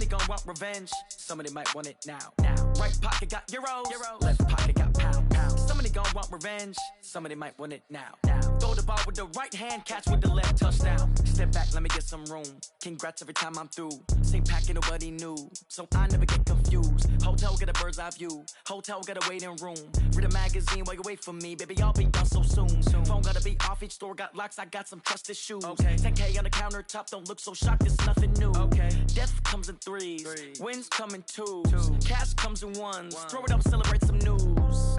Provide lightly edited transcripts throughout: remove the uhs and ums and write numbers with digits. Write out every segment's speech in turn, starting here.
Somebody gon' want revenge. Somebody might want it now. Right pocket got euros. Left pocket got pound. Somebody gon' want revenge. Somebody might want it now. Throw the ball with the right hand, catch with the left, touchdown. Step back, let me get some room. Congrats every time I'm through. Same packet, nobody knew, so I never get confused. Hotel get a bird's eye view. Hotel get a waiting room. Read a magazine while you wait for me, baby. I'll be done so soon. Phone gotta be off, each store got locks. I got some trusted shoes. 10K on the countertop, don't look so shocked. It's nothing new. Death comes in threes. Wins come in twos. Cash comes in ones. Throw it up, celebrate some news.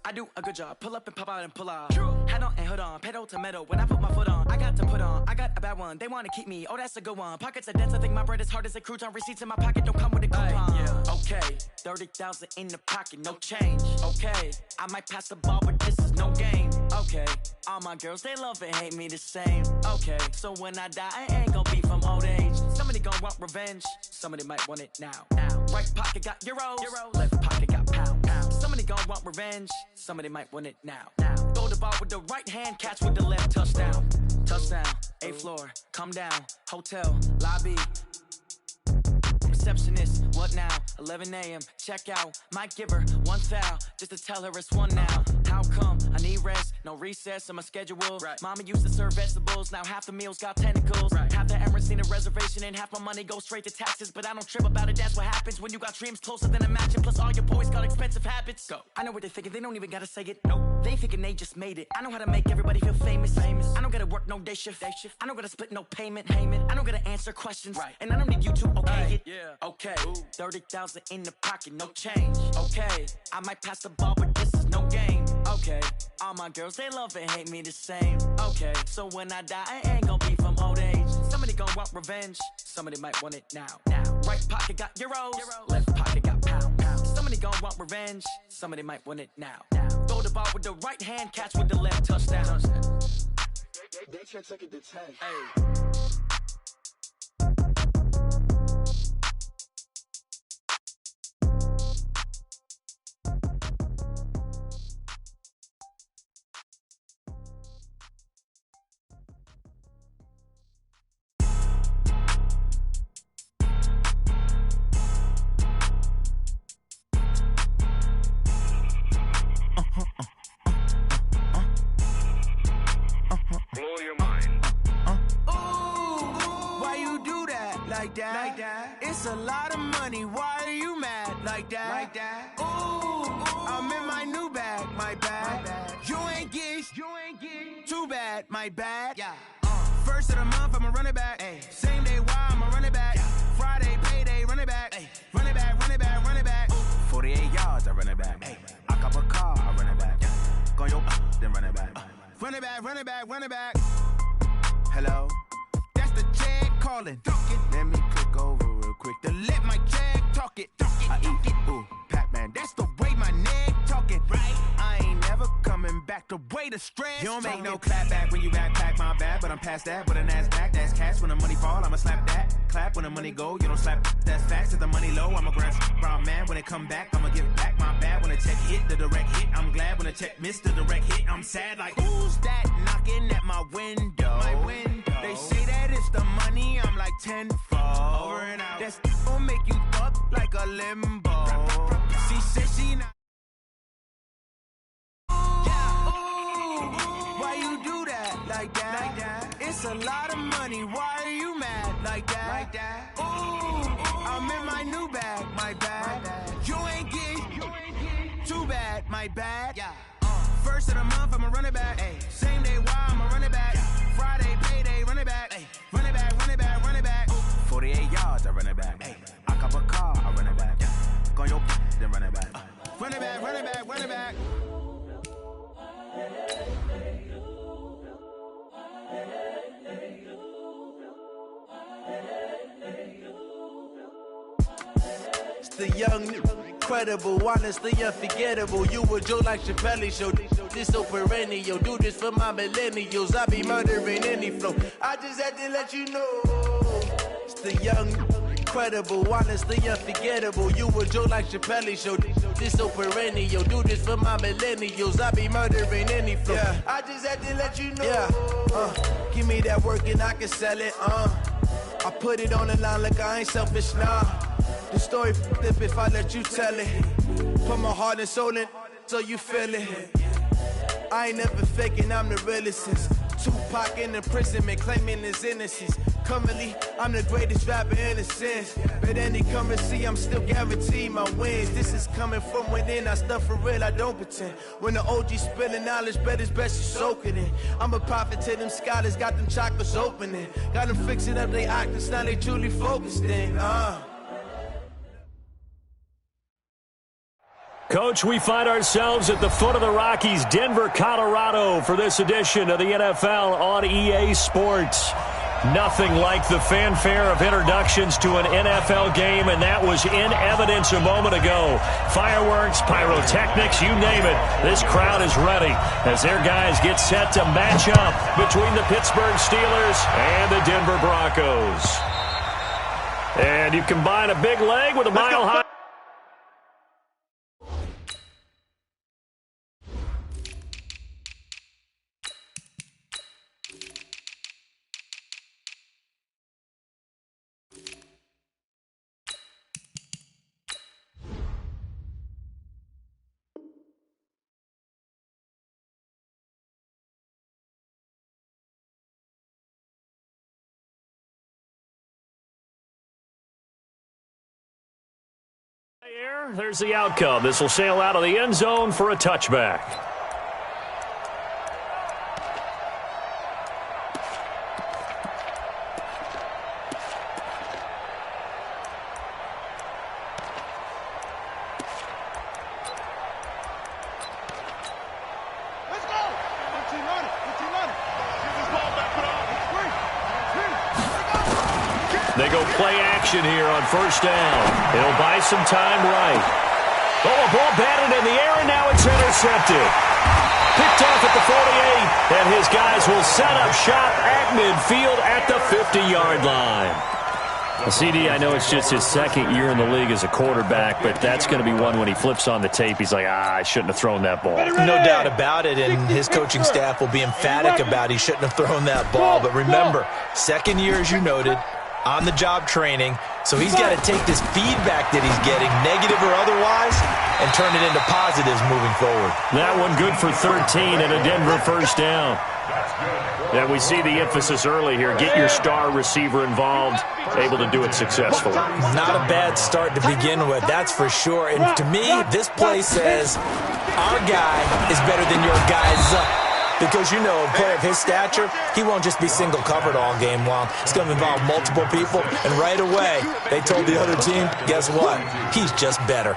I do a good job. Pull up and pop out and pull off. Head on and hood on. Pedal to metal. When I put my foot on, I got to put on. I got a bad one. They want to keep me. Oh, that's a good one. Pockets are dense. I think my bread is hard as a crouton. Receipts in my pocket don't come with a coupon. Okay, 30,000 in the pocket, no change. Okay, I might pass the ball, but this is no game. Okay, all my girls, they love and hate me the same. Okay, so when I die, I ain't gonna be from old age. Somebody gon' want revenge. Somebody might want it now. Right pocket got euros. Left pocket got pound. Somebody gon' want revenge. Somebody might want it now. Throw the ball with the right hand, catch with the left, touchdown. Touchdown, 8th floor, come down. Hotel, lobby. Receptionist, what now? 11 a.m., check out. Might give her one foul, just to tell her it's one now. How come? I need rest, no recess in my schedule. Mama used to serve vegetables, now half the meals got tentacles. Half the Emirates need a reservation and half my money goes straight to taxes. But I don't trip about it, that's what happens when you got dreams closer than a match. And plus all your boys got expensive habits. Go. I know what they're thinking, they don't even gotta say it. Nope. They ain't thinking they just made it. I know how to make everybody feel famous. I don't gotta work no day shift. I don't gotta split no payment. I don't gotta answer questions. And I don't need you to okay it. Okay, 30,000 in the pocket, no change. Okay, I might pass the ball, but this is no game. Okay, all my girls, they love and hate me the same. Okay, so when I die, I ain't gonna be from old age. Somebody gon' want revenge. Somebody might want it now. Right pocket got euros. Left pocket got pound. Somebody gon' want revenge. Somebody might want it now. Throw the ball with the right hand, catch with the left, touchdown. They can't take it to 10. Blow your mind. Why you do that? Like that? It's a lot of money. Why are you mad? Like that? Ooh, I'm in my new bag. My bad. You ain't get. Too bad. My bad. Yeah. First of the month, I'ma run it back. Same day, why I'ma run it back. Friday, payday, run it back. Run it back. 48 yards, I run it back. I cop a car, I run it back. Go yo, then run it back. Run it back. Hello? That's the Jag calling. Let me click over real quick to let my Jag talk it. I eat it, ooh, Pac-Man. That's the way my neck talking. Right? I ain't never coming back the way the stress. You don't make no clap back when you backpack, my bad. But I'm past that with a NASDAQ. That's cash when the money fall, I'ma slap that. Clap when the money go, you don't slap. That's facts. If the money low, I'ma grab brown man. When it come back, I'ma give back my bad. When the check hit, the direct hit. I'm glad when the check missed the direct hit. I'm sad like, who's that knocking at my window? They say that it's the money, I'm like tenfold. Over and out. That's gon' make you up like a limbo. She said she not. Why you do that? Like that? It's a lot of money. Why are you mad? Like that? Ooh, I'm in my new bag. My bad. You ain't get. Too bad. My bad. Yeah. First of the month, I'ma run it back. Same day, why I'ma run it back. Friday, payday, run it back. Run it back. 48 yards, I run it back. I cop a car, I run it back. Go yo, then run it back. Run it back. It's the young, incredible, honestly unforgettable. You a Joe like Chappelle show. This so perennial. Do this for my millennials. I be murdering any flow. I just had to let you know. It's the young, incredible, honestly unforgettable. You a Joe like Chappelle show. This so perennial. Do this for my millennials. I be murdering any flow. Yeah. I just had to let you know. Yeah. Give me that work and I can sell it. I put it on the line like I ain't selfish, nah. The story f***ed if I let you tell it. Put my heart and soul in so you feel it. I ain't never faking, I'm the realest since Tupac in imprisonment, claiming his innocence. Currently, I'm the greatest rapper in a sense. But any currency, I'm still guaranteed my wins. This is coming from within, I stuff for real, I don't pretend. When the OG spilling knowledge, bet it's best you soak it in. I'm a prophet to them scholars, got them chakras opening. Got them fixing up they octaves, now they truly focused in. Coach, we find ourselves at the foot of the Rockies, Denver, Colorado, for this edition of the NFL on EA Sports. Nothing like the fanfare of introductions to an NFL game, and that was in evidence a moment ago. Fireworks, pyrotechnics, you name it. This crowd is ready as their guys get set to match up between the Pittsburgh Steelers and the Denver Broncos. And you combine a big leg with a mile-high. There's the outcome. This will sail out of the end zone for a touchback. Let's go! 1500, 1500. Get this ball back, put on. They go play action here on first down. It'll buy some time right. Oh, a ball batted in the air, and now it's intercepted. Picked off at the 48, and his guys will set up shop at midfield at the 50-yard line. CD, I know it's just his second year in the league as a quarterback, but that's going to be one when he flips on the tape, he's like, I shouldn't have thrown that ball. No doubt about it, and his coaching staff will be emphatic about he shouldn't have thrown that ball. But remember, second year, as you noted, on-the-job training, so he's got to take this feedback that he's getting, negative or otherwise, and turn it into positives moving forward. That one good for 13 and a Denver first down. And we see the emphasis early here. Get your star receiver involved, able to do it successfully. Not a bad start to begin with, that's for sure. And to me, this play says our guy is better than your guy's because, you know, a player of his stature, he won't just be single covered all game long. It's going to involve multiple people, and right away, they told the other team, guess what? He's just better.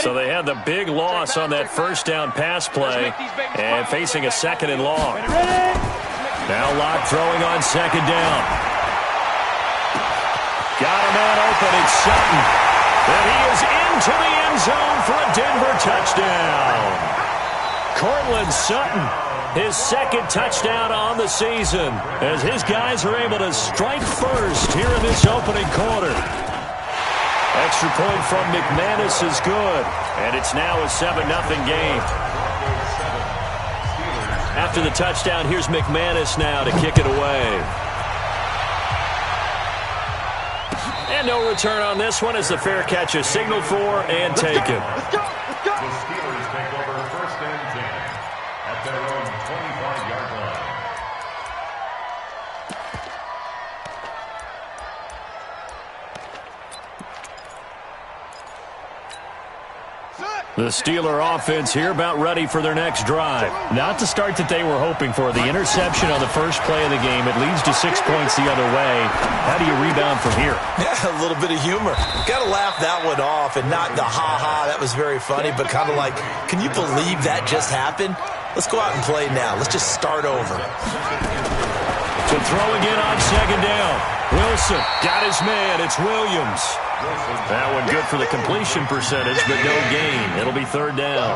So they had the big loss on that first down pass play and facing a second and long. Now Locke throwing on second down. Got a man open. It's Sutton. And he is into the end zone for a Denver touchdown. Cortland Sutton, his second touchdown on the season as his guys are able to strike first here in this opening quarter. Extra point from McManus is good, and it's now a 7-0 game. After the touchdown, here's McManus now to kick it away. And no return on this one as the fair catch is signaled for and taken. Let's go! Let's go! The Steelers take over first and 10 at their own 25-yard line. The Steeler offense here about ready for their next drive. Not the start that they were hoping for. The interception on the first play of the game. It leads to 6 points the other way. How do you rebound from here? Yeah, a little bit of humor. Got to laugh that one off and not the ha-ha, that was very funny, but kind of like, can you believe that just happened? Let's go out and play now. Let's just start over. To throw again on second down. Wilson got his man. It's Williams. That one good for the completion percentage, but no gain. It'll be third down.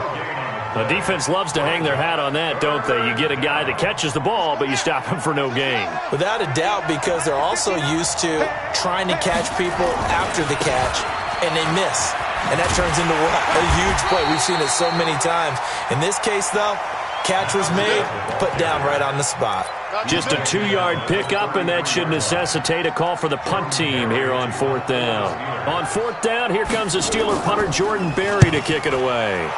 The defense loves to hang their hat on that, don't they? You get a guy that catches the ball, but you stop him for no gain. Without a doubt, because they're also used to trying to catch people after the catch, and they miss. And that turns into what? A huge play. We've seen it so many times. In this case, though, catch was made, put down right on the spot. Just a 2-yard pickup, and that should necessitate a call for the punt team here on 4th down. On 4th down, here comes the Steeler punter Jordan Berry to kick it away.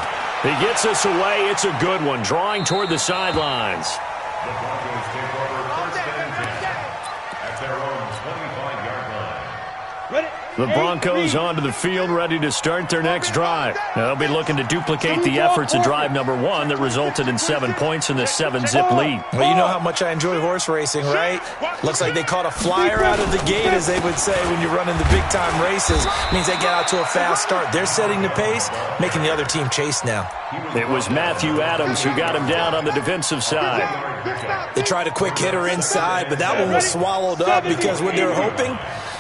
He gets us away. It's a good one, drawing toward the sidelines. The Broncos take over 1st and 10 at their own 25-yard line. Ready? The Broncos onto the field, ready to start their next drive. They'll be looking to duplicate the efforts in drive number 1 that resulted in 7 points in the 7-zip lead. Well, you know how much I enjoy horse racing, right? Looks like they caught a flyer out of the gate, as they would say when you're running the big-time races. Means they get out to a fast start. They're setting the pace, making the other team chase now. It was Matthew Adams who got him down on the defensive side. They tried a quick hitter inside, but that one was swallowed up because what they're hoping,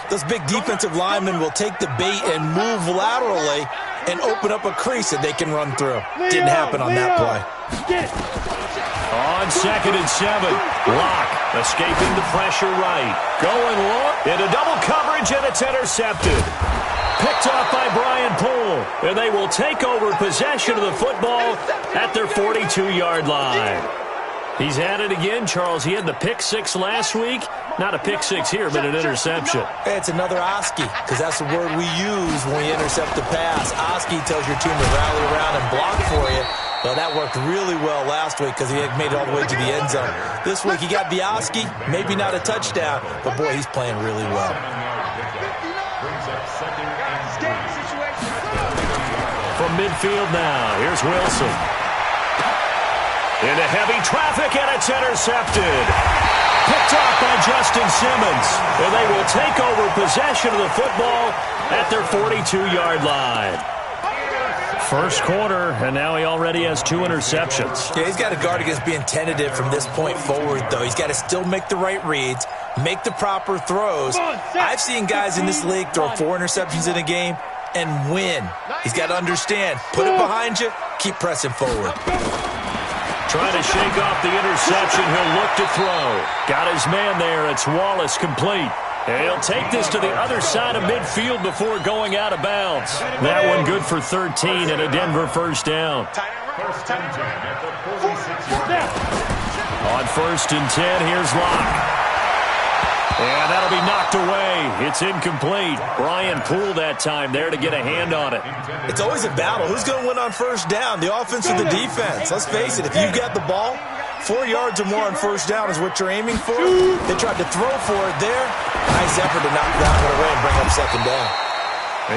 those big defensive linemen will take the bait and move laterally and open up a crease that they can run through. Didn't happen on that play. On 2nd and 7, Locke escaping the pressure right. Going long into double coverage, and it's intercepted. Picked off by Brian Poole, and they will take over possession of the football at their 42-yard line. He's at it again, Charles. He had the pick 6 last week. Not a pick 6 here, but an interception. Hey, it's another Oski, because that's the word we use when we intercept the pass. Oski tells your team to rally around and block for you. Well, that worked really well last week because he had made it all the way to the end zone. This week he got the Oski, maybe not a touchdown, but boy, he's playing really well. From midfield now, here's Wilson. Into heavy traffic, and it's intercepted. Picked off by Justin Simmons. And they will take over possession of the football at their 42-yard line. First quarter, and now he already has 2 interceptions. Yeah, he's got to guard against being tentative from this point forward, though. He's got to still make the right reads, make the proper throws. I've seen guys in this league throw 4 interceptions in a game and win. He's got to understand, put it behind you, keep pressing forward. Trying to shake off the interception. He'll look to throw. Got his man there. It's Wallace complete. And he'll take this to the other side of midfield before going out of bounds. That one good for 13 and a Denver first down. 1st and 10 at the 46-yard line. On 1st and 10, here's Locke. And that'll be knocked away. It's incomplete. Brian Poole that time there to get a hand on it. It's always a battle. Who's going to win on first down, the offense or the defense? Let's face it, if you've got the ball, 4 yards or more on first down is what you're aiming for. They tried to throw for it there. Nice effort to knock that one away and bring up 2nd down.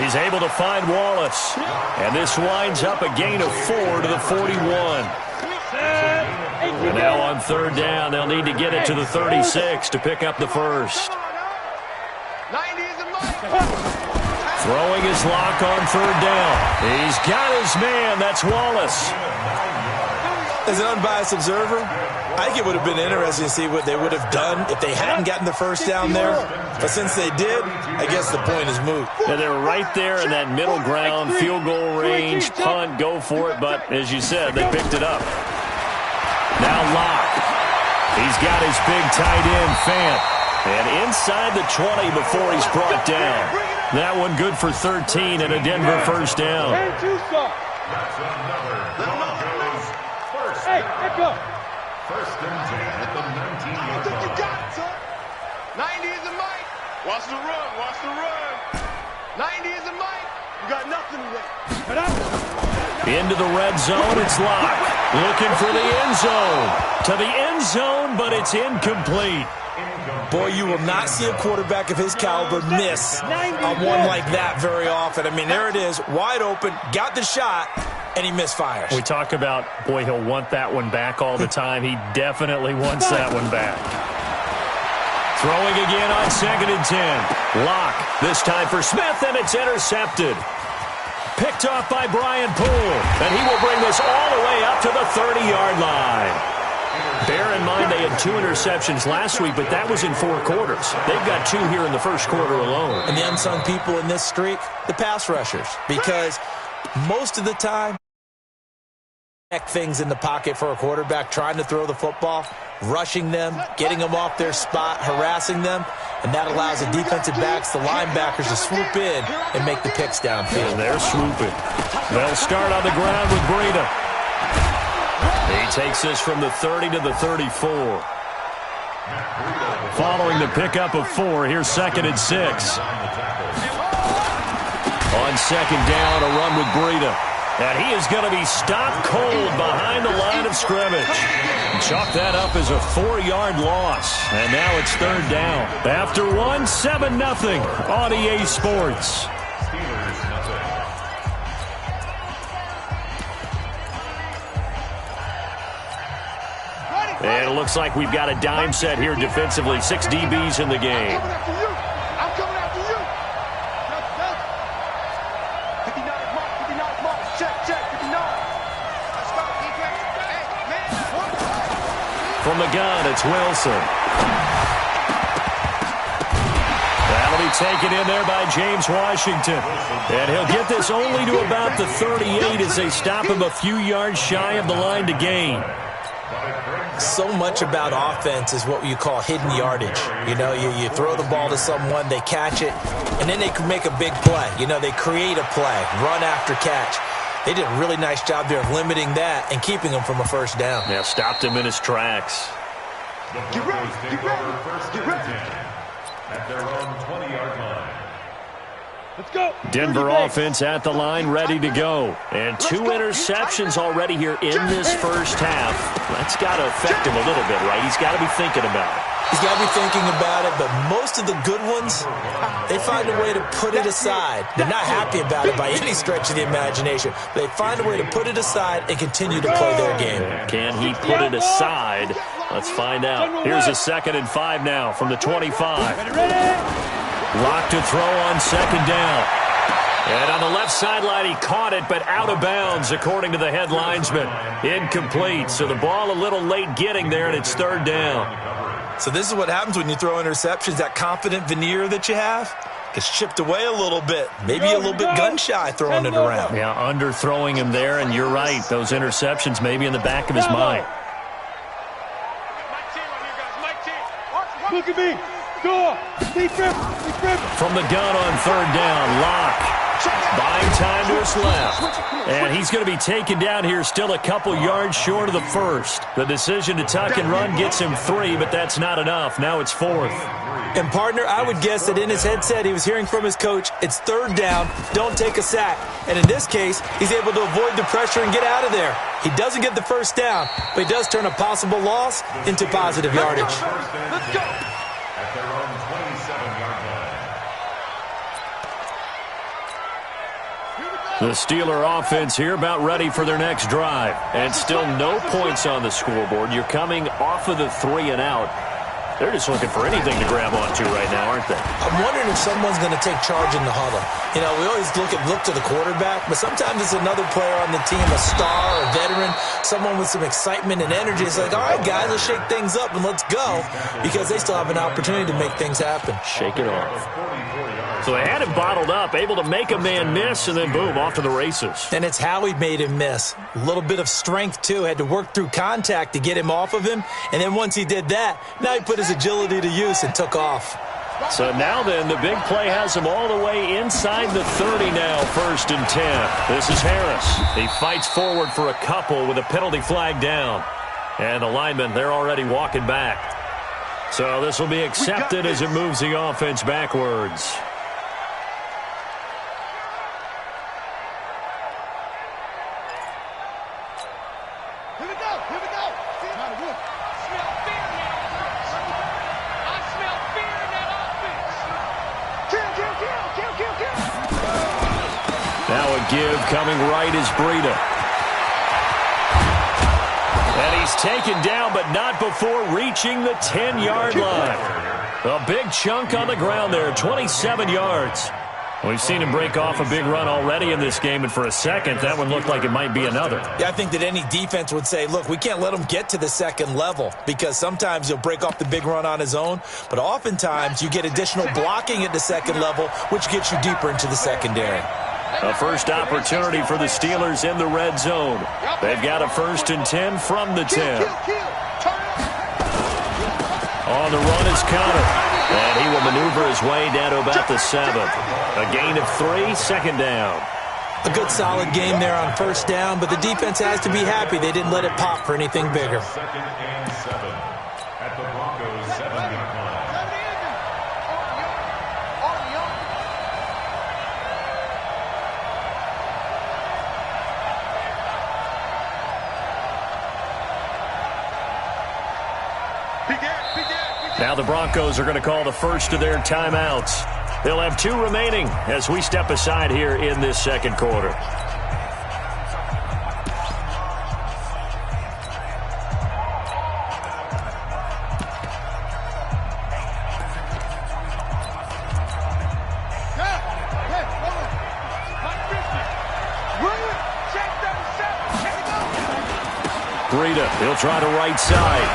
He's able to find Wallace. And this winds up a gain of 4 to the 41. And now on 3rd down, they'll need to get it to the 36 to pick up the first. Throwing his Lock on 3rd down. He's got his man. That's Wallace. As an unbiased observer, I think it would have been interesting to see what they would have done if they hadn't gotten the first down there. But since they did, I guess the point is moot. Yeah, they're right there in that middle ground, field goal range, punt, go for it. But as you said, they picked it up. Now Locke. He's got his big tight end, Fant. And inside the 20 before he's brought down. That one good for 13 and a Denver first down. That's another Broncos first down. 1st and 10 at the 19-yard line. You got it, son. 90 is the mic. Watch the run. Watch the run. 90 is the mic. You got nothing to win. Into the red zone, it's Locke. Looking for the end zone. To the end zone, but it's incomplete. Boy, you will not see a quarterback of his caliber miss on one like that very often. I mean, there it is, wide open, got the shot, and he misfires. We talk about, boy, he'll want that one back all the time. He definitely wants that one back. Throwing again on 2nd and 10. Locke, this time for Smith, and it's intercepted. Picked off by Brian Poole, and he will bring this all the way up to the 30-yard line. Bear in mind they had 2 interceptions last week, but that was in 4 quarters. They've got 2 here in the first quarter alone. And the unsung people in this streak, the pass rushers, because most of the time, things in the pocket for a quarterback, trying to throw the football, rushing them, getting them off their spot, harassing them, and that allows the defensive backs, the linebackers, to swoop in and make the picks downfield. And they're swooping. They'll start on the ground with Breida. He takes this from the 30 to the 34. Following the pickup of 4, here's 2nd and 6. On 2nd down, a run with Breida. And he is going to be stopped cold behind the line of scrimmage. Chalk that up as a 4-yard loss. And now it's 3rd down. After 1, 7-0 on EA Sports. And it looks like we've got a dime set here defensively. 6 DBs in the game. I'm coming after you. 59 mark. Check. 59. Let's go, defense. Hey, man. From the gun, it's Wilson. That'll be taken in there by James Washington. And he'll get this only to about the 38 as they stop him a few yards shy of the line to gain. So much about offense is what you call hidden yardage. You know, you throw the ball to someone, they catch it, and then they can make a big play. You know, they create a play, run after catch. They did a really nice job there of limiting that and keeping him from a 1st down. Yeah, stopped him in his tracks. Get ready. At their own 20-yard line. Let's go. Denver offense at the line, ready to go. And 2 interceptions already here in this first half. That's got to affect him a little bit, right? He's got to be thinking about it. He's got to be thinking about it, but most of the good ones, they find a way to put it aside. They're not happy about it by any stretch of the imagination. They find a way to put it aside and continue to play their game. Can he put it aside? Let's find out. Here's a 2nd and 5 now from the 25. Lock to throw on 2nd down. And on the left sideline, he caught it, but out of bounds, according to the head linesman. Incomplete, so the ball a little late getting there, and it's 3rd down. So this is what happens when you throw interceptions. That confident veneer that you have gets chipped away a little bit. Maybe a little bit gun-shy throwing it around. Yeah, underthrowing him there, and you're right. Those interceptions may be in the back of his mind. Look at me. Go. From the gun on 3rd down, Locke. Buying time to his left. And he's going to be taken down here still a couple yards short of the 1st. The decision to tuck and run gets him 3, but that's not enough. Now it's 4th. And, partner, I would guess that in his headset he was hearing from his coach, it's 3rd down, don't take a sack. And in this case, he's able to avoid the pressure and get out of there. He doesn't get the 1st down, but he does turn a possible loss into positive yardage. Let's go. At their own 27-yard line. The Steeler offense here about ready for their next drive. And still no points on the scoreboard. You're coming off of the 3 and out. They're just looking for anything to grab onto right now, aren't they? I'm wondering if someone's going to take charge in the huddle. You know, we always look to the quarterback, but sometimes it's another player on the team, a star, a veteran, someone with some excitement and energy. It's like, all right, guys, let's shake things up and let's go, because they still have an opportunity to make things happen. Shake it off. So they had him bottled up, able to make a man miss, and then boom, off to the races. And it's how he made him miss. A little bit of strength, too. Had to work through contact to get him off of him. And then once he did that, now he put his agility to use and took off. So now then, the big play has him all the way inside the 30 now, 1st and 10. This is Harris. He fights forward for a couple with a penalty flag down. And the linemen, they're already walking back. So this will be accepted as it moves the offense backwards. Now a give coming right is Breida. And he's taken down, but not before reaching the 10-yard line. A big chunk on the ground there, 27 yards. We've seen him break off a big run already in this game, and for a second, that one looked like it might be another. Yeah, I think that any defense would say, look, we can't let him get to the 2nd level, because sometimes he'll break off the big run on his own, but oftentimes you get additional blocking at the 2nd level, which gets you deeper into the secondary. A first opportunity for the Steelers in the red zone. They've got a 1st and 10 from the 10. On the run is Connor. And he will maneuver his way down to about the 7. A gain of 3, 2nd down. A good solid game there on 1st down, but the defense has to be happy they didn't let it pop for anything bigger. 2nd and 7 at the Broncos' 7. Now the Broncos are going to call the first of their timeouts. They'll have 2 remaining as we step aside here in this second quarter. He'll try the right side.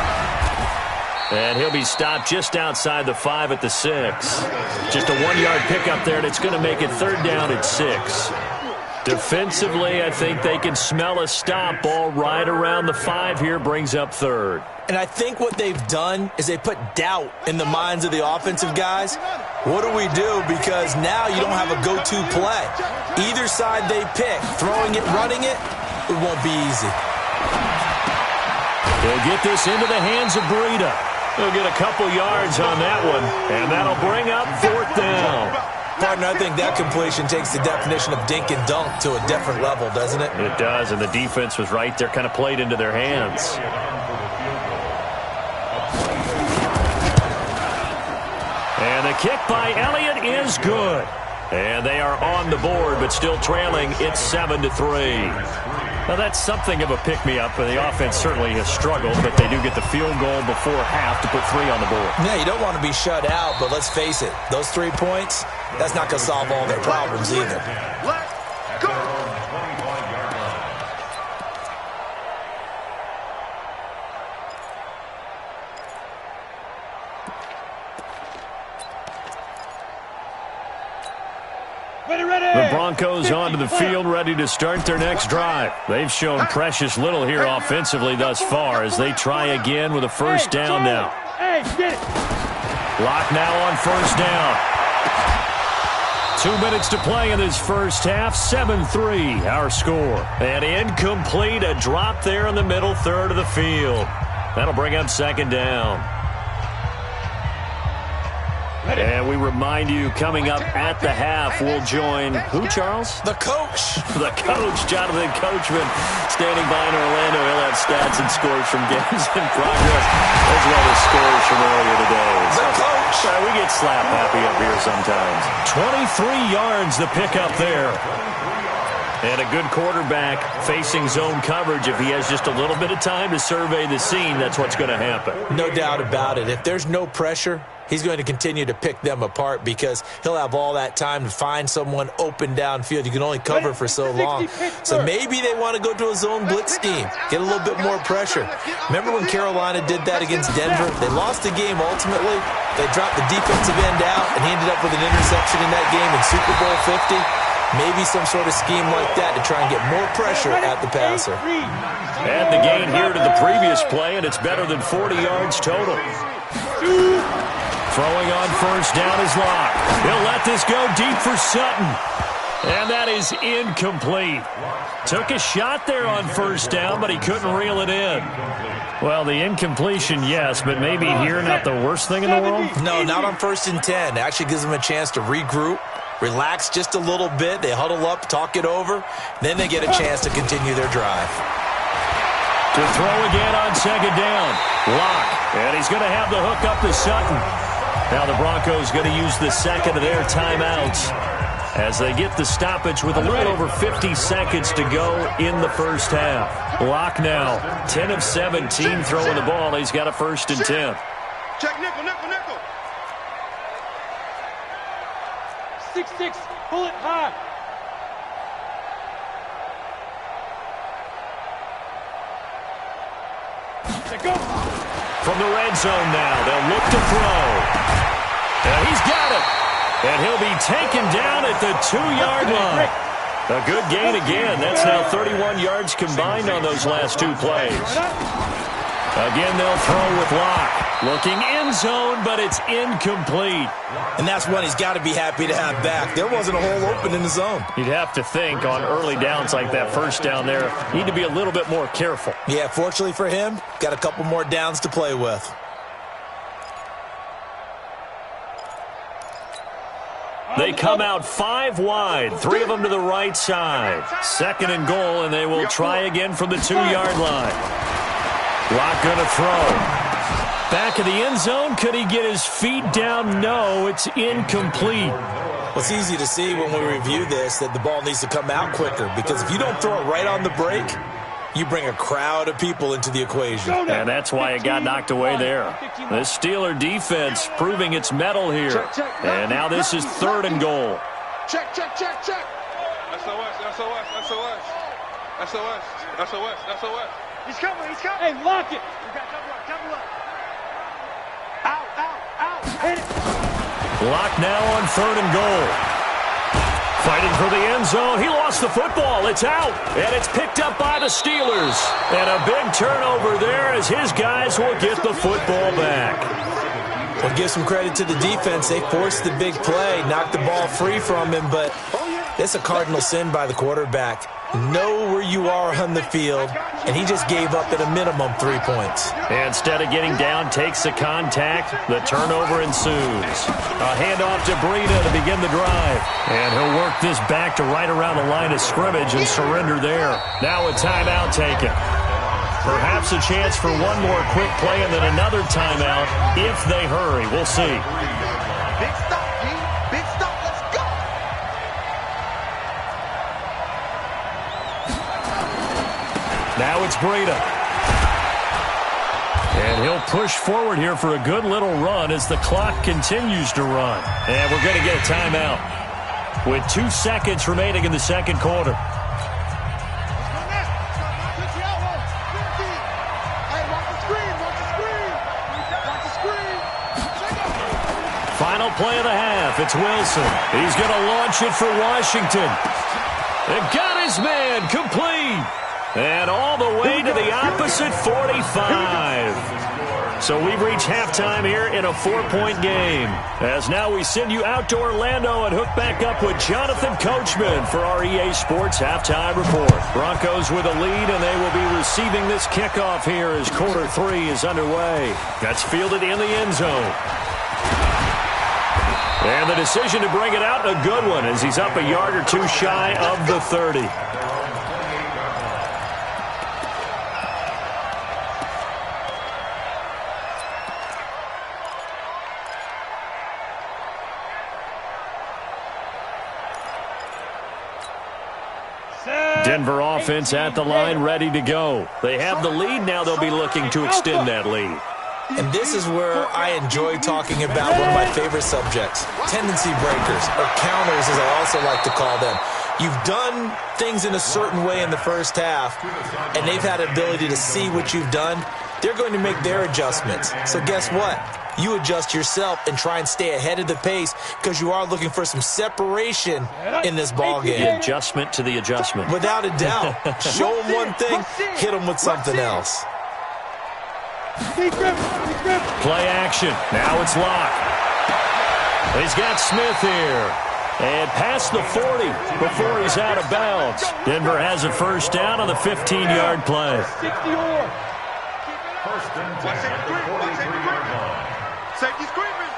And he'll be stopped just outside the 5 at the 6. Just a 1-yard pickup there, and it's going to make it 3rd down at 6. Defensively, I think they can smell a stop. Ball right around the 5 here brings up 3rd. And I think what they've done is they put doubt in the minds of the offensive guys. What do we do? Because now you don't have a go-to play. Either side they pick, throwing it, running it, it won't be easy. They'll get this into the hands of Breida. They'll get a couple yards on that one, and that'll bring up 4th down. Partner, I think that completion takes the definition of dink and dunk to a different level, doesn't it? It does, and the defense was right there, kind of played into their hands. And the kick by Elliott is good. And they are on the board, but still trailing. It's 7-3. Now, that's something of a pick-me-up. The offense certainly has struggled, but they do get the field goal before half to put 3 on the board. Yeah, you don't want to be shut out, but let's face it. Those 3 points, that's not going to solve all their problems either. Let's go! The Broncos onto the field, ready to start their next drive. They've shown precious little here offensively thus far as they try again with a 1st down now. Lock now on 1st down. 2 minutes to play in this first half. 7-3 our score. And incomplete, a drop there in the middle 3rd of the field. That'll bring up 2nd down. And we remind you, coming up at the half, we'll join who, Charles? The coach. The coach, Jonathan Coachman, standing by in Orlando. He'll have stats and scores from games in progress, as well as scores from earlier today. The coach. We get slap happy up here sometimes. 23 yards the pickup there. And a good quarterback facing zone coverage. If he has just a little bit of time to survey the scene, that's what's going to happen. No doubt about it. If there's no pressure, he's going to continue to pick them apart because he'll have all that time to find someone open downfield. You can only cover for so long. So maybe they want to go to a zone blitz scheme, get a little bit more pressure. Remember when Carolina did that against Denver? They lost the game ultimately. They dropped the defensive end out, and he ended up with an interception in that game in Super Bowl 50. Maybe some sort of scheme like that to try and get more pressure at the passer. Add the gain here to the previous play, and it's better than 40 yards total. Throwing on 1st down is Locke. He'll let this go deep for Sutton. And that is incomplete. Took a shot there on 1st down, but he couldn't reel it in. Well, the incompletion, yes, but maybe here not the worst thing in the world? No, not on 1st and 10. It actually gives them a chance to regroup, relax just a little bit. They huddle up, talk it over. Then they get a chance to continue their drive. To throw again on 2nd down. Locke. And he's going to have the hook up to Sutton. Now the Broncos going to use the 2nd of their timeouts as they get the stoppage with a little over 50 seconds to go in the first half. Locke now, 10 of 17 throwing the ball. He's got a 1st and 10. Check nickel, nickel, nickel. 6-6, pull it high. Go. From the red zone now, they'll look to throw. And he's got it. And he'll be taken down at the 2-yard line. A good gain again. That's now 31 yards combined on those last 2 plays. Again, they'll throw with Locke. Looking end zone, but it's incomplete. And that's one he's got to be happy to have back. There wasn't a hole open in the zone. You'd have to think on early downs like that 1st down there, need to be a little bit more careful. Yeah, fortunately for him, got a couple more downs to play with. They come out 5 wide, 3 of them to the right side. 2nd and goal, and they will try again from the 2-yard line. Locke going to throw. back of the end zone. Could he get his feet down? No, it's incomplete. Well, it's easy to see when we review this that the ball needs to come out quicker, because if you don't throw it right on the break, you bring a crowd of people into the equation. And that's why it got knocked away there. The Steeler defense proving its mettle here. And now this is 3rd and goal. Check. SOS. He's coming. Hey, lock it. We got double up. Out. Hit it. Lock now on 3rd and goal. Fighting for the end zone. He lost the football. It's out. And it's picked up by the Steelers. And a big turnover there as his guys will get the football back. Well, give some credit to the defense. They forced the big play, knocked the ball free from him, but it's a cardinal sin by the quarterback. Know where you are on the field, and he just gave up at a minimum 3 points. Instead of getting down, takes the contact. The turnover ensues. A handoff to Breida to begin the drive. And he'll work this back to right around the line of scrimmage and surrender there. Now a timeout taken. Perhaps a chance for one more quick play and then another timeout if they hurry. We'll see. Big stop, G. Big stop. Let's go. Now it's Breida. And he'll push forward here for a good little run as the clock continues to run. And we're going to get a timeout with 2 seconds remaining in the second quarter. Final play of the half. It's Wilson. He's going to launch it for Washington. And got his man complete. And all the way to the opposite 45. So we've reached halftime here in a 4-point game. As now we send you out to Orlando and hook back up with Jonathan Coachman for our EA Sports Halftime Report. Broncos with a lead, and they will be receiving this kickoff here as quarter 3 is underway. That's fielded in the end zone. And the decision to bring it out, a good one, as he's up a yard or two shy of the 30. Denver offense at the line, ready to go. They have the lead now. They'll be looking to extend that lead. And this is where I enjoy talking about one of my favorite subjects, tendency breakers, or counters as I also like to call them. You've done things in a certain way in the first half, and they've had the ability to see what you've done. They're going to make their adjustments. So guess what? You adjust yourself and try and stay ahead of the pace because you are looking for some separation in this ball game. The adjustment to the adjustment. Without a doubt. Show them one thing, hit them with something else. Play action. Now it's Locke. He's got Smith here. And past the 40 before he's out of bounds. Denver has a first down on the 15-yard play. First and 10 at the 43-yard line. Safety screaming.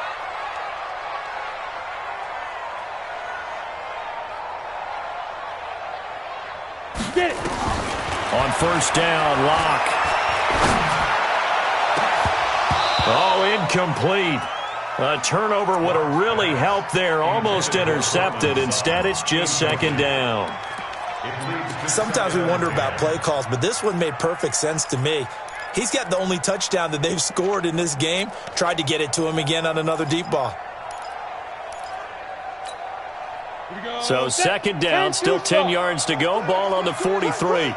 Get it. On first down, Locke. Oh, incomplete. A turnover would have really helped there. Almost intercepted. Instead, it's just second down. Sometimes we wonder about play calls, but this one made perfect sense to me. He's got the only touchdown that they've scored in this game. Tried to get it to him again on another deep ball. So second down, still 10 yards to go. Ball on the 43.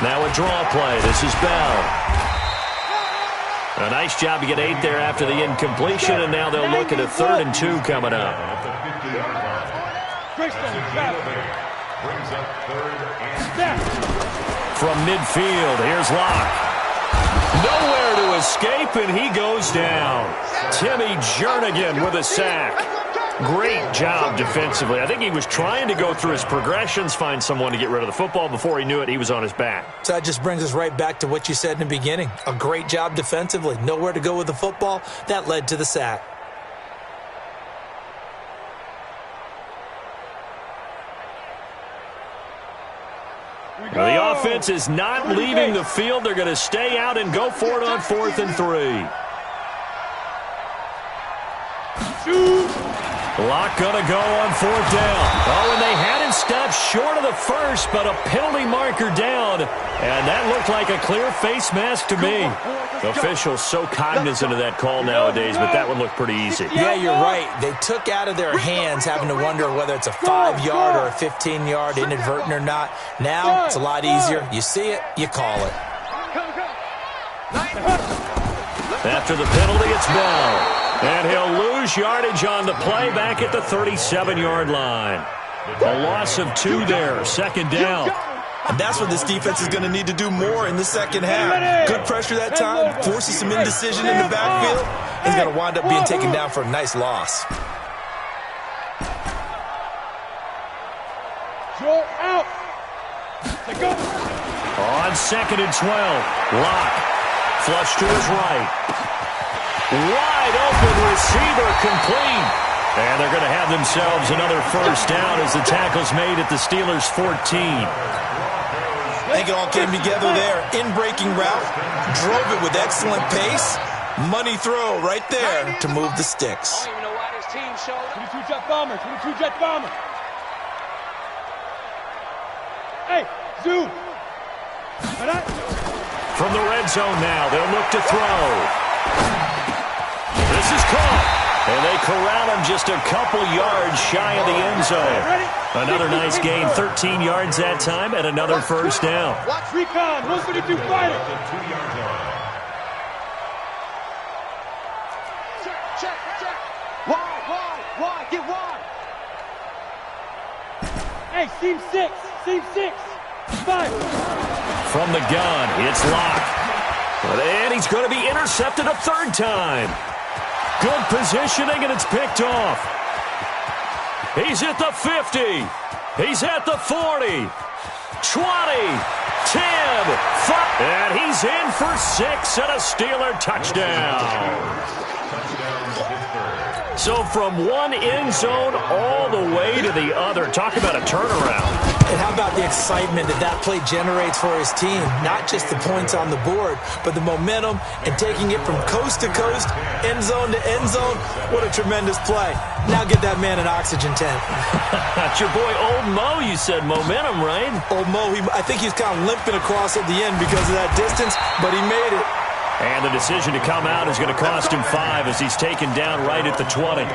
Now a draw play. This is Bell. A nice job to get 8 there after the incompletion, and now they'll look at a 3rd and 2 coming up. From midfield, here's Locke. Nowhere to escape, and he goes down. Timmy Jernigan with a sack. Great job defensively. I think he was trying to go through his progressions, find someone to get rid of the football. Before he knew it, he was on his back. So that just brings us right back to what you said in the beginning. A great job defensively. Nowhere to go with the football. That led to the sack. Well, the offense is not leaving the field. They're going to stay out and go for it on 4th and 3. Locke going to go on 4th down. Oh, and they had him stopped short of the first, but a penalty marker down. And that looked like a clear face mask to me. Officials so cognizant of that call nowadays, but that one looked pretty easy. Yeah, you're right. They took out of their hands having to wonder whether it's a 5-yard or a 15-yard, inadvertent or not. Now it's a lot easier. You see it, you call it. After the penalty, it's Bell. And he'll lose yardage on the play back at the 37-yard line. A loss of 2 there, 2nd down. And that's what this defense is going to need to do more in the second half. Good pressure that time, forces some indecision in the backfield. He's going to wind up being taken down for a nice loss. Joel out. Go. On 2nd and 12, Locke flush to his right. Wide open receiver complete. And they're going to have themselves another first down as the tackle's made at the Steelers' 14. I think it all came together there. In-breaking route, drove it with excellent pace. Money throw right there to move the sticks. 22 jet bomber, 22 jet bomber. Hey, zoom. From the red zone now, they'll look to throw. This is caught. And they corral him just a couple yards shy of the end zone. Another nice gain, 13 yards that time, and another first down. Watch recon, 132 fighter. Check. Wide, get wide. Hey, seam 6. 5. From the gun, it's Locke. And he's going to be intercepted a 3rd time. Good positioning, and it's picked off. He's at the 50. He's at the 40. 20. 10. 5. And he's in for 6 and a Steeler touchdown. So from one end zone all the way to the other. Talk about a turnaround. And how about the excitement that play generates for his team? Not just the points on the board, but the momentum and taking it from coast to coast, end zone to end zone. What a tremendous play. Now get that man an oxygen tent. That's your boy Old Mo, you said. Momentum, right? Old Mo, I think he's kind of limping across at the end because of that distance, but he made it. And the decision to come out is going to cost him 5 as he's taken down right at the 20.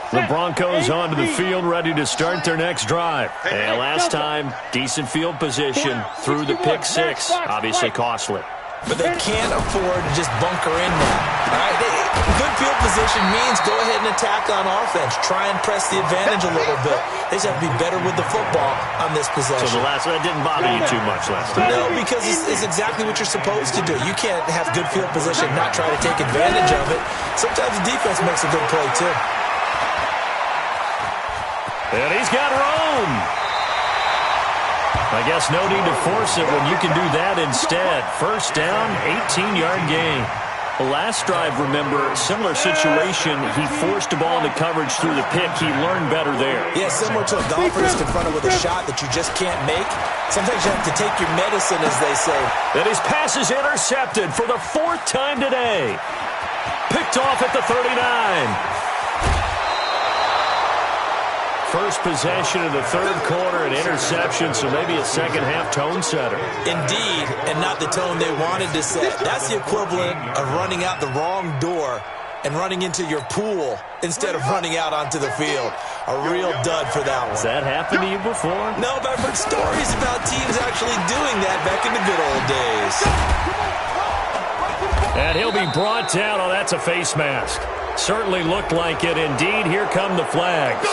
The Broncos onto the field, ready to start their next drive. And last time, decent field position through the pick 6. Obviously costly. But they can't afford to just bunker in now. All right? Good field position means go ahead and attack on offense. Try and press the advantage a little bit. They just have to be better with the football on this possession. So the last one didn't bother you too much last time? No, because it's exactly what you're supposed to do. You can't have good field position, not try to take advantage of it. Sometimes the defense makes a good play, too. And he's got room. I guess no need to force it when you can do that instead. First down, 18-yard gain. The last drive, remember, similar situation. He forced the ball into coverage through the pick. He learned better there. Yeah, similar to a golfer just confronted with a shot that you just can't make. Sometimes you have to take your medicine, as they say. And his pass is intercepted for the 4th time today. Picked off at the 39. First possession of the 3rd quarter, an interception, so maybe a second-half tone setter. Indeed, and not the tone they wanted to set. That's the equivalent of running out the wrong door and running into your pool instead of running out onto the field. A real dud for that one. Has that happened to you before? No, but I've heard stories about teams actually doing that back in the good old days. And he'll be brought down. Oh, that's a face mask. Certainly looked like it. Indeed, here come the flags.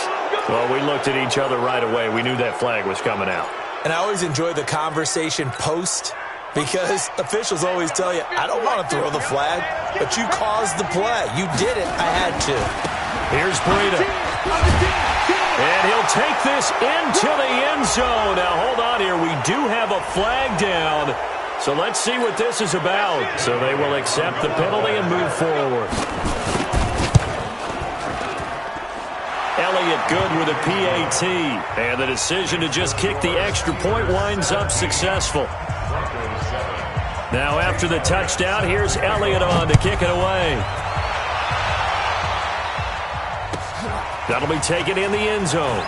Well, we looked at each other right away. We knew that flag was coming out. And I always enjoy the conversation post because officials always tell you, I don't want to throw the flag, but you caused the play. You did it. I had to. Here's Breida. And he'll take this into the end zone. Now, hold on here. We do have a flag down. So let's see what this is about. So they will accept the penalty and move forward. Elliott good with a PAT. And the decision to just kick the extra point winds up successful. Now after the touchdown, here's Elliott on to kick it away. That'll be taken in the end zone.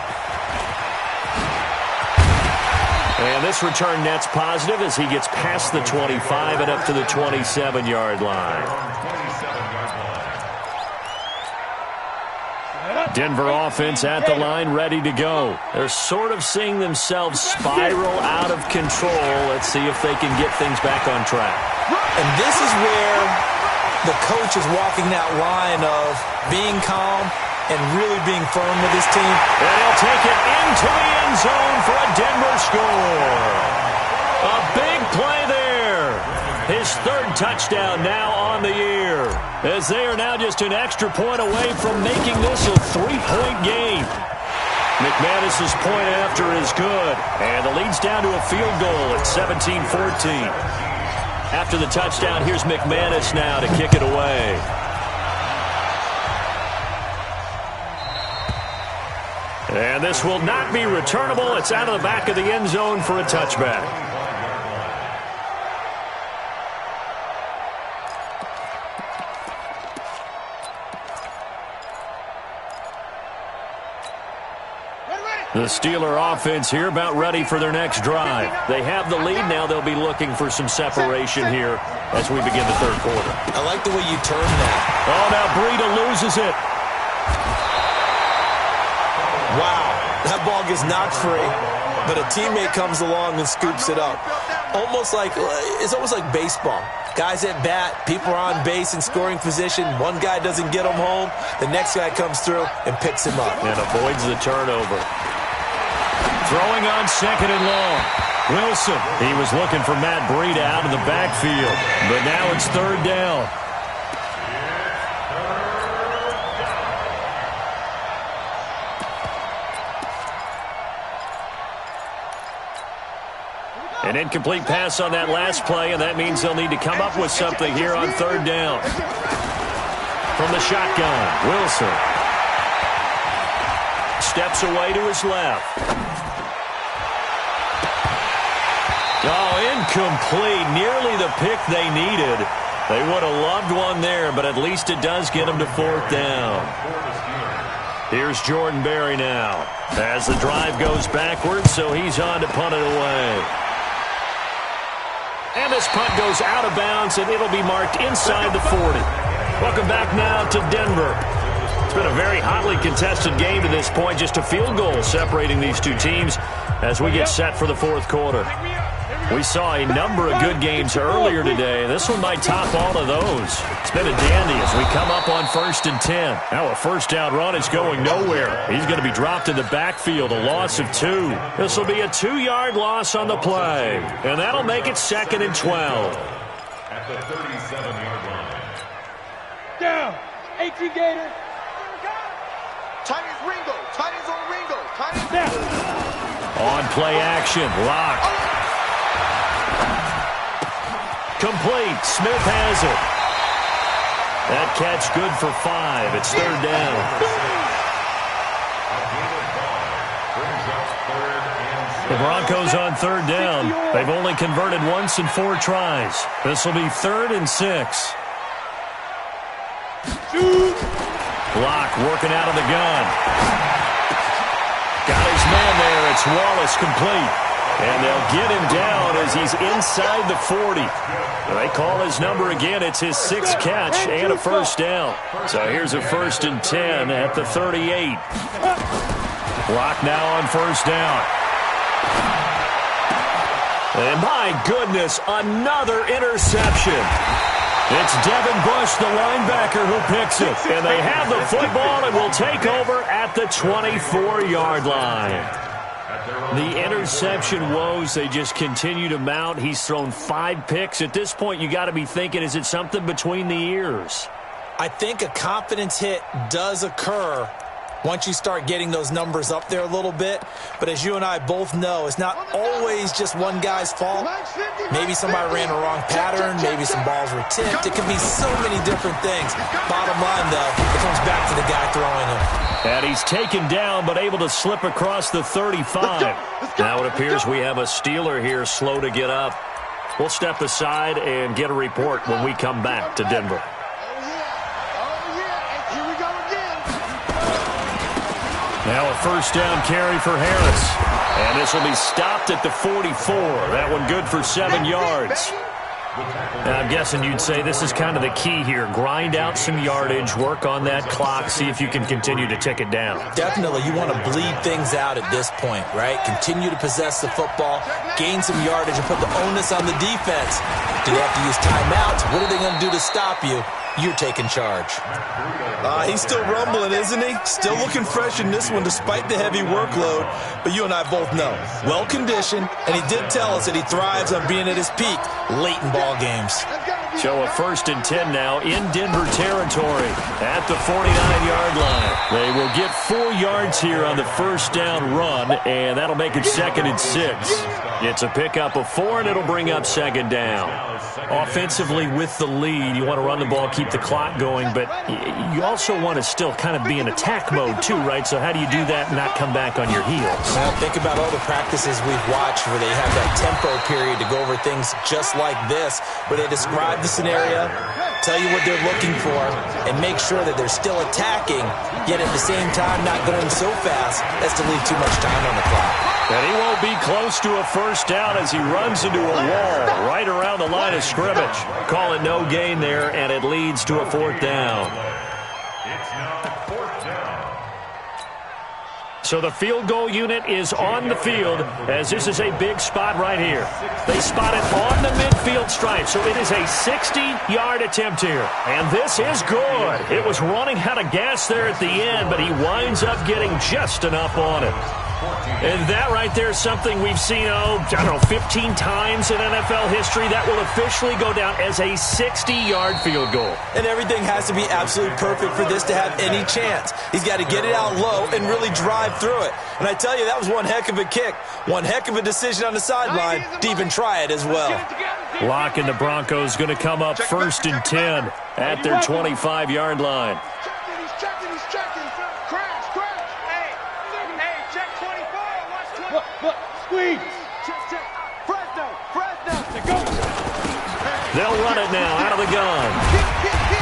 And this return net's positive as he gets past the 25 and up to the 27-yard line. Denver offense at the line, ready to go. They're sort of seeing themselves spiral out of control. Let's see if they can get things back on track. And this is where the coach is walking that line of being calm and really being firm with his team. And he'll take it into the end zone for a Denver score. A big play there. His third touchdown now on the year, as they are now just an extra point away from making this a 3-point game. McManus's point after is good, and the lead's down to a field goal at 17-14. After the touchdown, here's McManus now to kick it away. And this will not be returnable. It's out of the back of the end zone for a touchback. The Steeler offense here about ready for their next drive. They have the lead now. They'll be looking for some separation here as we begin the third quarter. I like the way you turn that. Oh, now Breida loses it. Wow, that ball gets knocked free, but a teammate comes along and scoops it up. It's almost like baseball. Guys at bat, people are on base in scoring position. One guy doesn't get him home. The next guy comes through and picks him up. And avoids the turnover. Throwing on second and long. Wilson, he was looking for Matt Breida out of the backfield, but now it's third down. An incomplete pass on that last play, and that means they'll need to come up with something here on third down. From the shotgun, Wilson steps away to his left. Oh, incomplete. Nearly the pick they needed. They would have loved one there, but at least it does get them to fourth down. Here's Jordan Berry now as the drive goes backwards, so he's on to punt it away. And this punt goes out of bounds, and it'll be marked inside the 40. Welcome back now to Denver. It's been a very hotly contested game to this point. Just a field goal separating these two teams as we get set for the fourth quarter. We saw a number of good games earlier today. This one might top all of those. It's been a dandy as we come up on 1st and 10. Now a first down run is going nowhere. He's going to be dropped in the backfield, a loss of 2. This will be a 2-yard loss on the play, and that'll make it 2nd and 12. At the 37-yard line. Down. 18 Gator. Tight is Ringo. Tight is on Ringo. Tight is On play action. Lock. Complete. Smith has it. That catch good for 5. It's third down. The Broncos on third down. They've only converted once in 4 tries. This will be 3rd and 6. Block working out of the gun. Got his man there. It's Wallace complete. And they'll get him down as he's inside the 40. They call his number again. It's his 6th catch and a first down. So here's a 1st and 10 at the 38. Block now on first down. And my goodness, another interception. It's Devin Bush, the linebacker, who picks it. And they have the football and will take over at the 24-yard line. The interception woes, they just continue to mount. He's thrown 5 picks. At this point, you got to be thinking, is it something between the ears? I think a confidence hit does occur once you start getting those numbers up there a little bit. But as you and I both know, it's not always just one guy's fault. Maybe somebody ran a wrong pattern. Maybe some balls were tipped. It could be so many different things. Bottom line, though, it comes back to the guy throwing them. And he's taken down, but able to slip across the 35. Now it appears we have a Steeler here slow to get up. We'll step aside and get a report when we come back to Denver. Now a first down carry for Harris. And this will be stopped at the 44. That one good for 7 yards. Now, I'm guessing you'd say this is kind of the key here. Grind out some yardage, work on that clock, see if you can continue to tick it down. Definitely. You want to bleed things out at this point, right? Continue to possess the football, gain some yardage, and put the onus on the defense. Do they have to use timeouts? What are they going to do to stop you? You're taking charge. He's still rumbling, isn't he? Still looking fresh in this one despite the heavy workload. But you and I both know, well-conditioned, and he did tell us that he thrives on being at his peak late in ball games. So a 1st and 10 now in Denver territory at the 49-yard line. They will get 4 yards here on the first down run, and that'll make it 2nd and 6. It's a pickup of 4, and it'll bring up 2nd down. Offensively with the lead, you want to run the ball, keep the clock going, but you also want to still kind of be in attack mode too, right? So how do you do that and not come back on your heels? Well, think about all the practices we've watched where they have that tempo period to go over things just like this, where they describe the scenario, tell you what they're looking for, and make sure that they're still attacking, yet at the same time not going so fast as to leave too much time on the clock. And he won't be close to a first down as he runs into a wall right around the line of scrimmage. Call it no gain there, and it leads to a 4th down. It's now 4th down. So the field goal unit is on the field as this is a big spot right here. They spot it on the midfield stripe, so it is a 60-yard attempt here. And this is good. It was running out of gas there at the end, but he winds up getting just enough on it. And that right there is something we've seen, 15 times in NFL history. That will officially go down as a 60-yard field goal. And everything has to be absolutely perfect for this to have any chance. He's got to get it out low and really drive through it. And I tell you, that was one heck of a kick. One heck of a decision on the sideline to even try it as well. Locke and the Broncos going to come up 1st and 10 at their 25-yard line. Squeeze. They'll run it now out of the gun.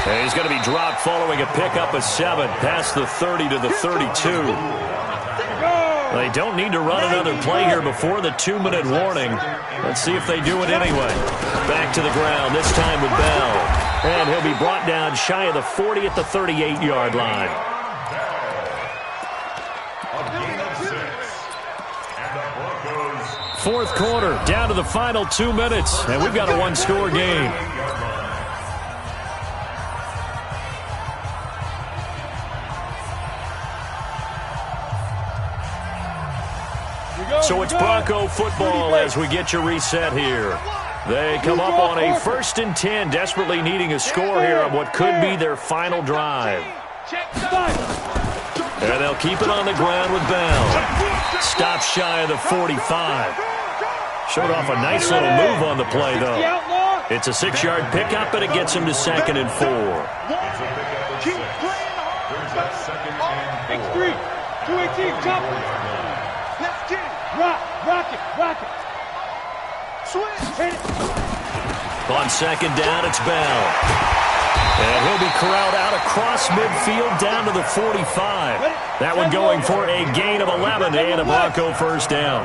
And he's going to be dropped following a pickup of 7 past the 30 to the 32. They don't need to run another play here before the 2-minute warning. Let's see if they do it anyway. Back to the ground, this time with Bell. And he'll be brought down shy of the 40 at the 38-yard line. 4th quarter, down to the final 2 minutes, and we've got a 1-score game. So it's Bronco football as we get you reset here. They come up on a 1st and 10, desperately needing a score here on what could be their final drive. And they'll keep it on the ground with Bell. Stop shy of the 45. Showed off a nice little move on the play, though. It's a 6-yard pickup, and it gets him to 2nd and 4. Big 3. 218, jump. Let's get it. Rock it. Switch. Hit it. On 2nd down, it's Bell. And he'll be corralled out across midfield down to the 45. That one going for a gain of 11 and a Bronco first down.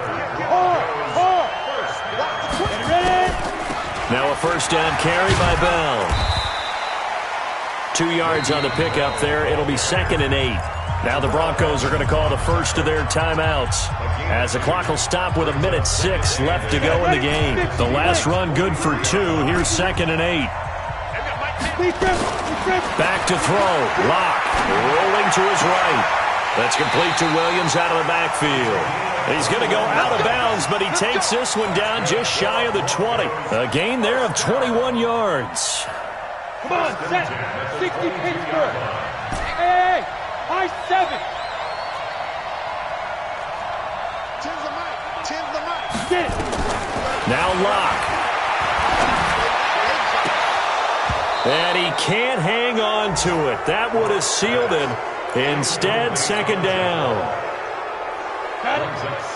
Now a first down carry by Bell. 2 yards on the pickup there. It'll be 2nd and 8. Now the Broncos are going to call the first of their timeouts as the clock will stop with 1:06 left to go in the game. The last run good for 2. Here's 2nd and 8. Back to throw. Locke rolling to his right. That's complete to Williams out of the backfield. He's going to go out of bounds, but he takes this one down just shy of the 20. A gain there of 21 yards. Come on, set. 60 Pittsburgh. Hey, high 7. Now Locke. And he can't hang on to it. That would have sealed it. Instead, second down.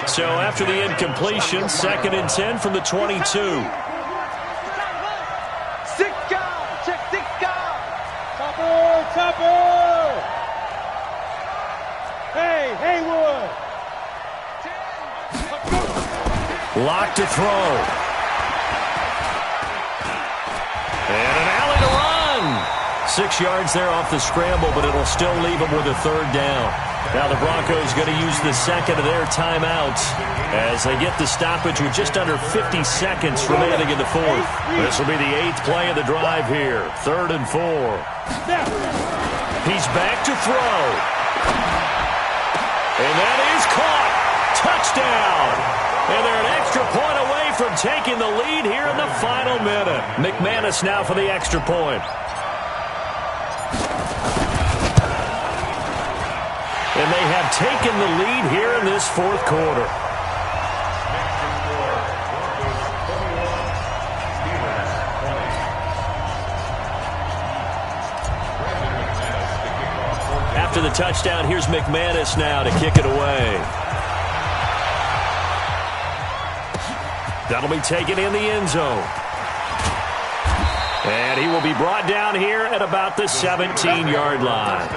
So after the incompletion, 2nd and 10 from the 22. Topper! Hey, Haywood! Locke to throw. And an alley to run. 6 yards there off the scramble, but it'll still leave him with a 3rd down. Now the Broncos going to use the second of their timeouts as they get the stoppage with just under 50 seconds remaining in the 4th. This will be the 8th play of the drive here. 3rd and 4. He's back to throw. And that is caught. Touchdown. And they're an extra point away from taking the lead here in the final minute. McManus now for the extra point. And they have taken the lead here in this 4th quarter. After the touchdown, here's McManus now to kick it away. That'll be taken in the end zone. And he will be brought down here at about the 17-yard line.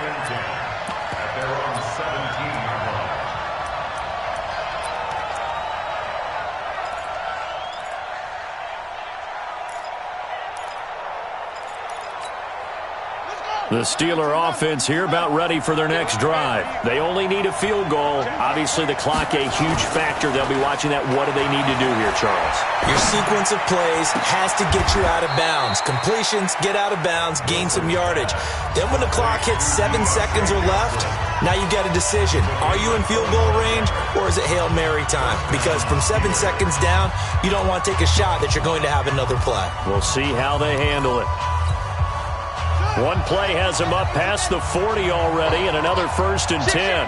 The Steeler offense here about ready for their next drive. They only need a field goal. Obviously, the clock a huge factor. They'll be watching that. What do they need to do here, Charles? Your sequence of plays has to get you out of bounds. Completions, get out of bounds, gain some yardage. Then when the clock hits 7 seconds or left, now you get a decision. Are you in field goal range or is it Hail Mary time? Because from 7 seconds down, you don't want to take a shot that you're going to have another play. We'll see how they handle it. One play has him up past the 40 already, and another 1st and 10.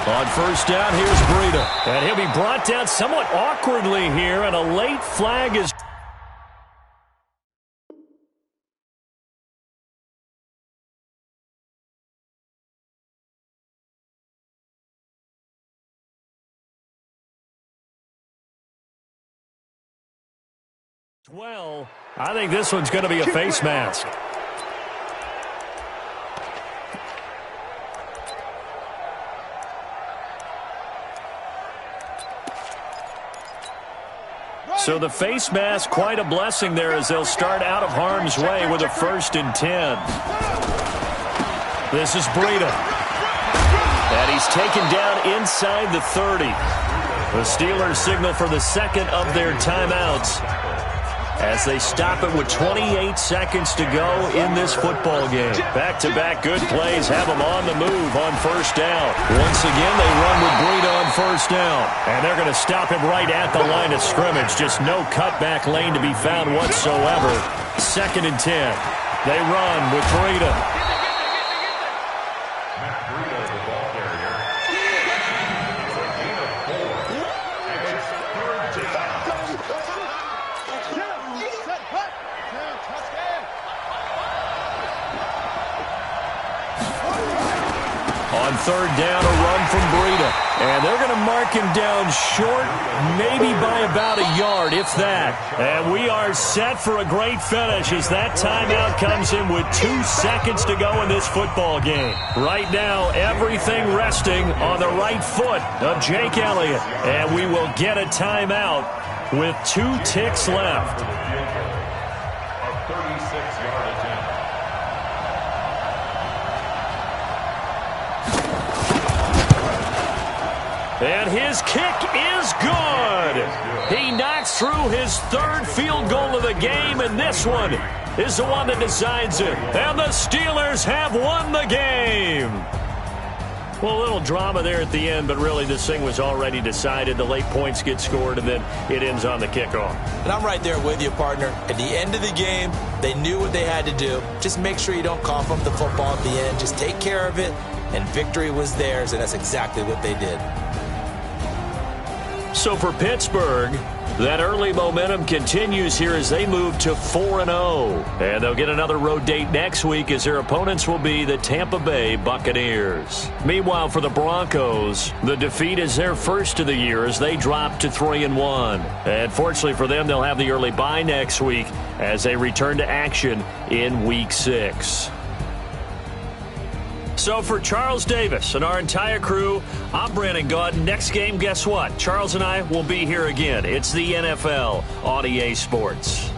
On 1st down, here's Breida. And he'll be brought down somewhat awkwardly here, and a late flag is... Well, I think this one's going to be a face mask. So the face mask, quite a blessing there as they'll start out of harm's way with a 1st and 10. This is Breida. And he's taken down inside the 30. The Steelers signal for the 2nd of their timeouts as they stop it with 28 seconds to go in this football game. Back-to-back good plays have them on the move on 1st down. Once again, they run with Breida on 1st down. And they're going to stop him right at the line of scrimmage. Just no cutback lane to be found whatsoever. 2nd and 10. They run with Breida. On 3rd down, a run from Breida. And they're going to mark him down short, maybe by about a yard, if that. And we are set for a great finish as that timeout comes in with 2 seconds to go in this football game. Right now, everything resting on the right foot of Jake Elliott. And we will get a timeout with 2 ticks left. A 36-yard attempt. And his kick is good. He knocks through his 3rd field goal of the game, and this one is the one that decides it. And the Steelers have won the game. Well, a little drama there at the end, but really this thing was already decided. The late points get scored, and then it ends on the kickoff. And I'm right there with you, partner. At the end of the game, they knew what they had to do. Just make sure you don't cough up the football at the end. Just take care of it, and victory was theirs, and that's exactly what they did. So for Pittsburgh, that early momentum continues here as they move to 4-0. And they'll get another road date next week as their opponents will be the Tampa Bay Buccaneers. Meanwhile, for the Broncos, the defeat is their first of the year as they drop to 3-1. And fortunately for them, they'll have the early bye next week as they return to action in Week 6. So for Charles Davis and our entire crew, I'm Brandon Gaudin. Next game, guess what? Charles and I will be here again. It's the NFL on EA Sports.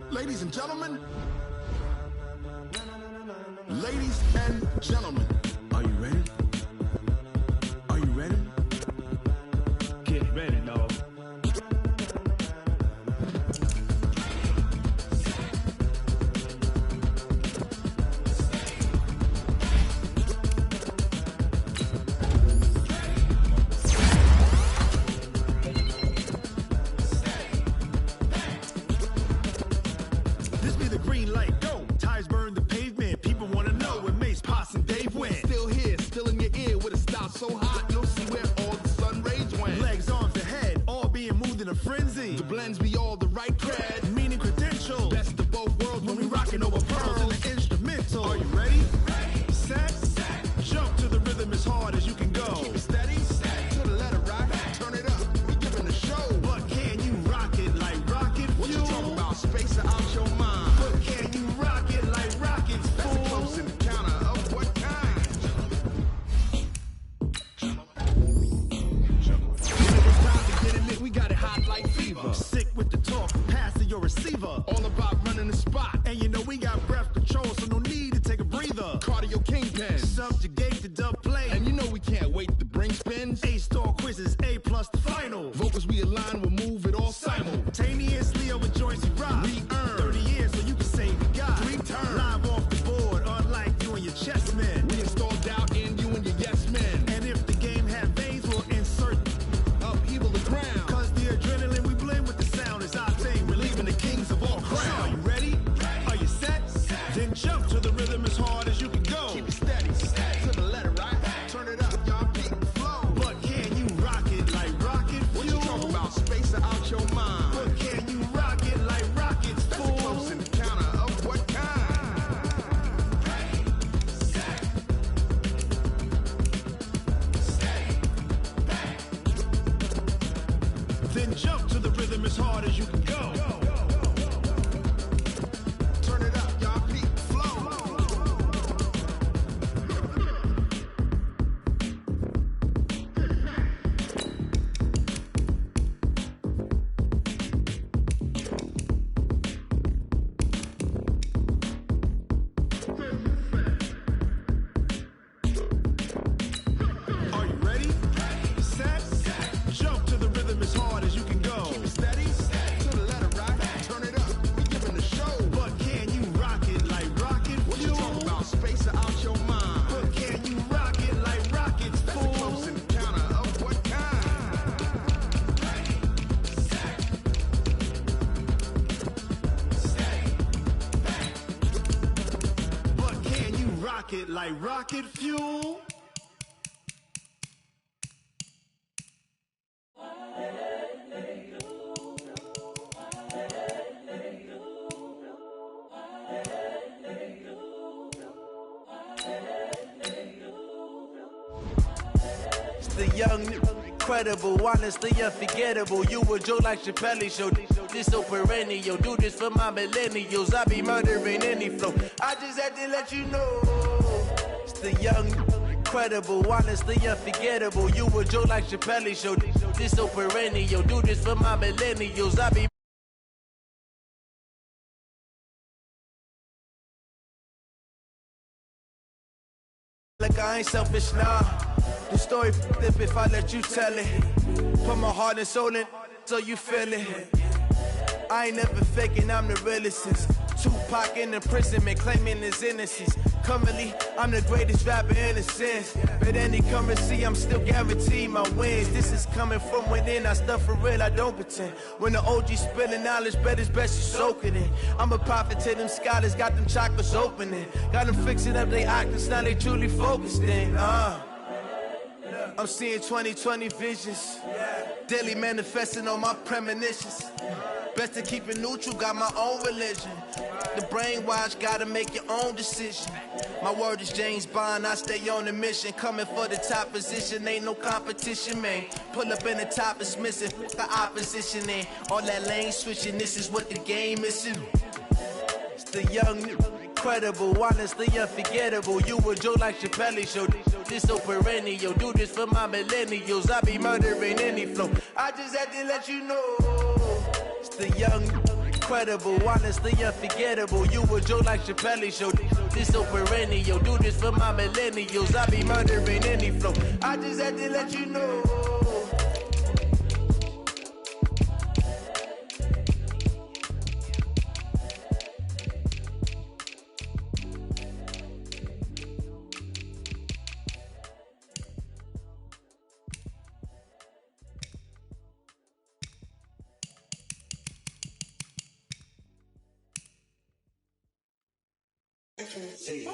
Ladies and gentlemen, are you ready? Are you ready? Get ready, dog. This be the green light, go. Tires burn the pavement. People want to know where Mace, Potts, and Dave went. Still here, still in your ear with a style so hot, you'll see where all the sun rays went. Legs, arms, and head, all being moved in a frenzy. The blends be all the right cred, meaning credentials. Best of both worlds when we rockin' over pearls and the instrumental. Are you ready? Set, jump to the rhythm as hard as you can go. Keep it steady, to the letter rock, turn it up, we giving a show. But can you rock it like rocket fuel? What you talking about, space out your mind? But can you rock it like rockets, fool? That's a close encounter of what kind? When it was time to get it lit, we got it hot like fever. Sick with the talk, pass to your receiver. All about running the spot, and you know we got breath control, so no need to take a breather. Cardio kingpin, subjugate the dub play, and you know we can't wait to bring spins. A-star quizzes, A+ the final. Vocals we align, we'll move it all simultaneously over joints we rock. We earn 30 years, so you can say we got 3 turns. Live off the board, unlike you and your chess men. We install doubt in you and your yes men. And if the game had veins, we'll insert upheaval the ground. Cause the adrenaline we blend with the sound is our thing, relieving the kings of all crowns. So are you ready? Are you set? Then jump to the rhythm as hard as you can go. Keep it steady, to the letter, right? Turn it up, y'all keep the flow. But can you rock it like rocket fuel? What you talking about, space out your mind? But can you rock it Jump to the rhythm as hard as you can go. Turn it up, y'all. Peak flow. Are you ready? Set. Jump to the rhythm as hard as you can go. Keep it steady. To the letter rock. Turn it up. We giving the show. But can you rock it like rocket fuel? What you talking about? Space out your mind. But can you rock it like rockets, fool? That's a close encounter of what kind? But can you rock it like rocket fuel? It's the young, incredible, honestly unforgettable. You a Joe like Chappelle show. This so perennial. Do this for my millennials. I be murdering any flow. I just had to let you know. It's the young, incredible, honestly unforgettable. You a Joe like Chappelle show. This so perennial. Do this for my millennials. I be like I ain't selfish now. The story flip if I let you tell it. Put my heart and soul in so you feel it. I ain't never faking, I'm the realest since Tupac in imprisonment, claiming his innocence. Currently, I'm the greatest rapper in a sense. But any currency, I'm still guaranteed my wins. This is coming from within, I stuff for real, I don't pretend. When the OG spilling knowledge, bet it's best you soak it in. I'm a prophet to them scholars, got them chakras opening. Got them fixing up they octaves, now they truly focused in. I'm seeing 2020 visions. Daily manifesting on my premonitions. Best to keep it neutral, got my own religion. The brainwash, gotta make your own decision. My word is James Bond, I stay on the mission. Coming for the top position, ain't no competition, man. Pull up in the top, it's missing, fuck the opposition, and all that lane switching, this is what the game is. It's the young, incredible, honestly unforgettable. You a Joe like Chappelle show. This so perennial. Do this for my millennials. I be murdering any flow. I just had to let you know. It's the young, incredible, honestly unforgettable. You a Joe like Chappelle show. This so perennial. Do this for my millennials. I be murdering any flow. I just had to let you know. See.